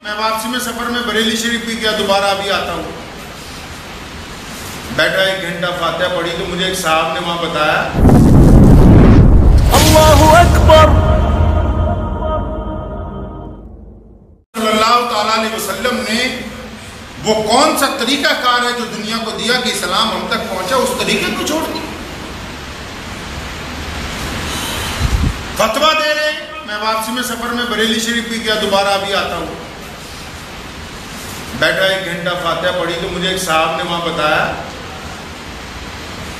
میں واپسی میں سفر میں بریلی شریف بھی گیا، دوبارہ ابھی آتا ہوں، بیٹھا 1 گھنٹہ فاتحہ پڑھی تو مجھے ایک صاحب نے وہاں بتایا اللہ اکبر صلی اللہ تعالیٰ علیہ وسلم نے وہ کون سا طریقہ کار ہے جو دنیا کو دیا کہ اسلام ہم تک پہنچا، اس طریقے کو چھوڑ دیا، فتویٰ دے رہے۔ میں واپسی میں سفر میں بریلی شریف بھی گیا، دوبارہ ابھی آتا ہوں، بیٹھا 1 گھنٹہ فاتحہ پڑھی تو مجھے ایک صاحب نے وہاں بتایا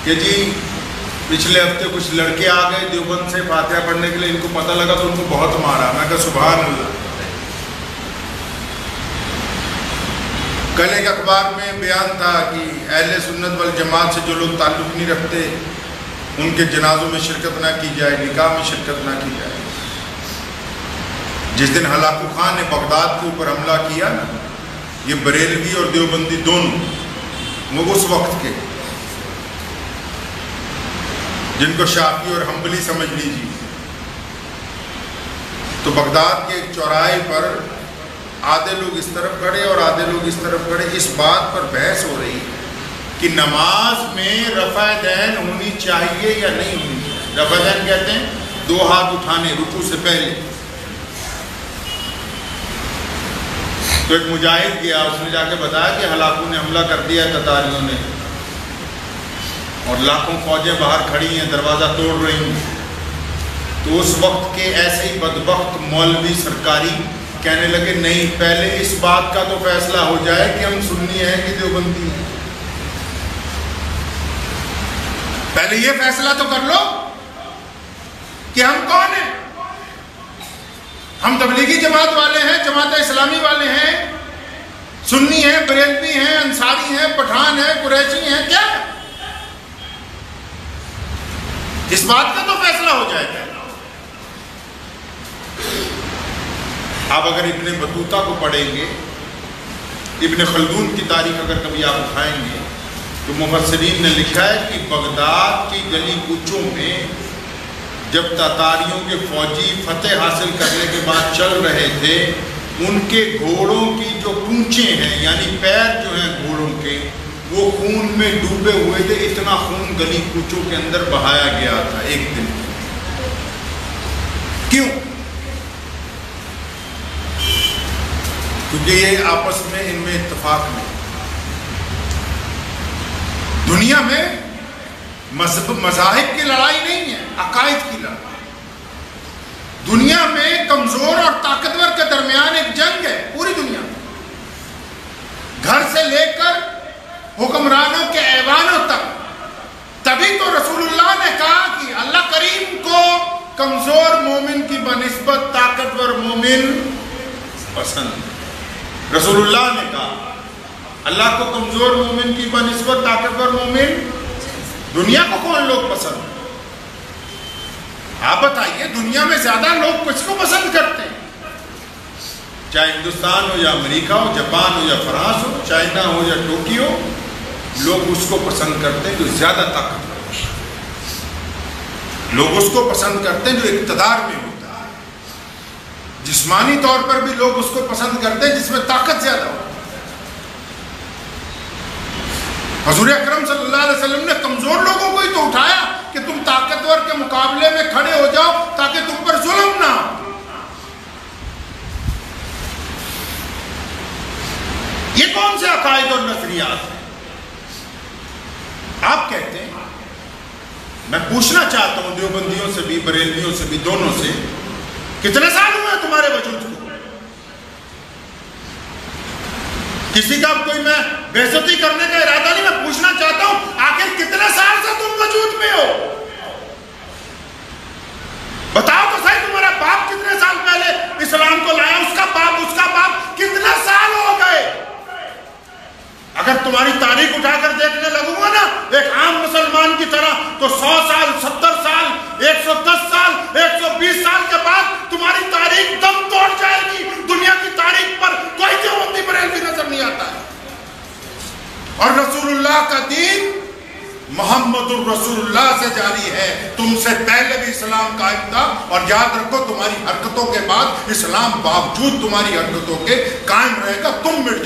کہ جی پچھلے ہفتے کچھ لڑکے آ گئے دیوبند سے فاتحہ پڑھنے کے لیے، ان کو پتہ لگا تو ان کو بہت مارا۔ میں کہا سبحان اللہ۔ کل ایک اخبار میں بیان تھا کہ اہل سنت والجماعت سے جو لوگ تعلق نہیں رکھتے ان کے جنازوں میں شرکت نہ کی جائے، نکاح میں شرکت نہ کی جائے۔ جس دن ہلاکو خان نے بغداد کے اوپر حملہ کیا نا، یہ بریلوی اور دیوبندی دونوں وہ اس وقت کے جن کو شافعی اور حنبلی سمجھ لیجیے، تو بغداد کے ایک چوراہے پر آدھے لوگ اس طرف کھڑے اور آدھے لوگ اس طرف کھڑے، اس بات پر بحث ہو رہی کہ نماز میں رفع دین ہونی چاہیے یا نہیں ہونی چاہیے۔ رفع دین کہتے ہیں 2 ہاتھ اٹھانے رکوع سے پہلے۔ تو ایک مجاہد گیا، اس نے جا کے بتایا کہ ہلاکو نے حملہ کر دیا ہے تتاریوں نے، اور لاکھوں فوجیں باہر کھڑی ہیں، دروازہ توڑ رہی ہیں۔ تو اس وقت کے ایسے ہی بدبخت مولوی سرکاری کہنے لگے نہیں، پہلے اس بات کا تو فیصلہ ہو جائے کہ ہم سنی ہیں کہ دیوبندی ہیں، پہلے یہ فیصلہ تو کر لو کہ ہم کون ہیں۔ ہم تبلیغی جماعت والے ہیں، جماعت اسلامی والے ہیں، سنی ہیں، بریلوی ہیں، انصاری ہیں، پٹھان ہیں، قریشی ہیں، کیا ہے؟ اس بات کا تو فیصلہ ہو جائے گا۔ آپ اگر ابن بطوطہ کو پڑھیں گے، ابن خلدون کی تاریخ اگر کبھی آپ اٹھائیں گے تو مفسرین نے لکھا ہے کہ بغداد کی گلی کوچوں میں جب تاتاریوں کے فوجی فتح حاصل کرنے کے بعد چل رہے تھے، ان کے گھوڑوں کی جو پونچھیں ہیں یعنی پیر جو ہیں گھوڑوں کے، وہ خون میں ڈوبے ہوئے تھے، اتنا خون گلی کوچوں کے اندر بہایا گیا تھا ایک دن۔ کیوں؟ کیونکہ یہ آپس میں ان میں اتفاق نہیں۔ دنیا میں مذاہب کی لڑائی نہیں ہے، عقائد کی لڑائی۔ دنیا میں کمزور اور طاقتور کے درمیان ایک جنگ ہے پوری دنیا میں، گھر سے لے کر حکمرانوں کے ایوانوں تک۔ تبھی تو رسول اللہ نے کہا کہ اللہ کریم کو کمزور مومن کی بنسبت طاقتور مومن پسند۔ رسول اللہ نے کہا اللہ کو کمزور مومن کی بنسبت طاقتور مومن۔ دنیا کو کون لوگ پسند؟ آپ بتائیے، دنیا میں زیادہ لوگ کس کو پسند کرتے ہیں؟ چاہے ہندوستان ہو یا امریکہ ہو، جاپان ہو یا فرانس ہو، چائنا ہو یا ٹوکیو، لوگ اس کو پسند کرتے ہیں جو زیادہ طاقتور ہے۔ لوگ اس کو پسند کرتے ہیں جو اقتدار میں ہوتا ہے۔ جسمانی طور پر بھی لوگ اس کو پسند کرتے ہیں جس میں طاقت زیادہ ہوتی ہے۔ حضور اکرم صلی اللہ علیہ وسلم نے کمزور لوگوں کو ہی تو اٹھایا کہ تم طاقتور کے مقابلے میں کھڑے ہو جاؤ تاکہ تم پر ظلم نہ ہو۔ یہ کون سے عقائد اور نظریات ہیں؟ آپ کہتے ہیں، میں پوچھنا چاہتا ہوں دیوبندیوں سے بھی، بریلویوں سے بھی، دونوں سے، کتنے سال ہوئے ہیں تمہارے وجود کو؟ کسی کا کوئی میں بے عزتی کرنے کا ارادہ نہیں، میں پوچھنا چاہتا ہوں آخر کتنے سال سے تم وجود میں ہو؟ بتاؤ تو صحیح، تمہارا باپ کتنے سال پہلے اسلام کو لایا، اس کا باپ کتنے سال ہو گئے؟ اگر تمہاری تاریخ اٹھا کر دیکھنے لگوں گا نا ایک عام مسلمان کی طرح، تو 100 سال، 70 سال، 110 سال، 120 سال کے بعد تمہاری تاریخ دم توڑ جائے گی۔ دنیا کی تاریخ پر کوئی دیوبندی بریلوی نظر نہیں آتا ہے۔ اور رسول اللہ کا دین محمد الرسول اللہ سے جاری ہے، تم سے پہلے بھی اسلام قائم تھا، اور یاد رکھو تمہاری حرکتوں کے بعد اسلام باوجود تمہاری حرکتوں کے قائم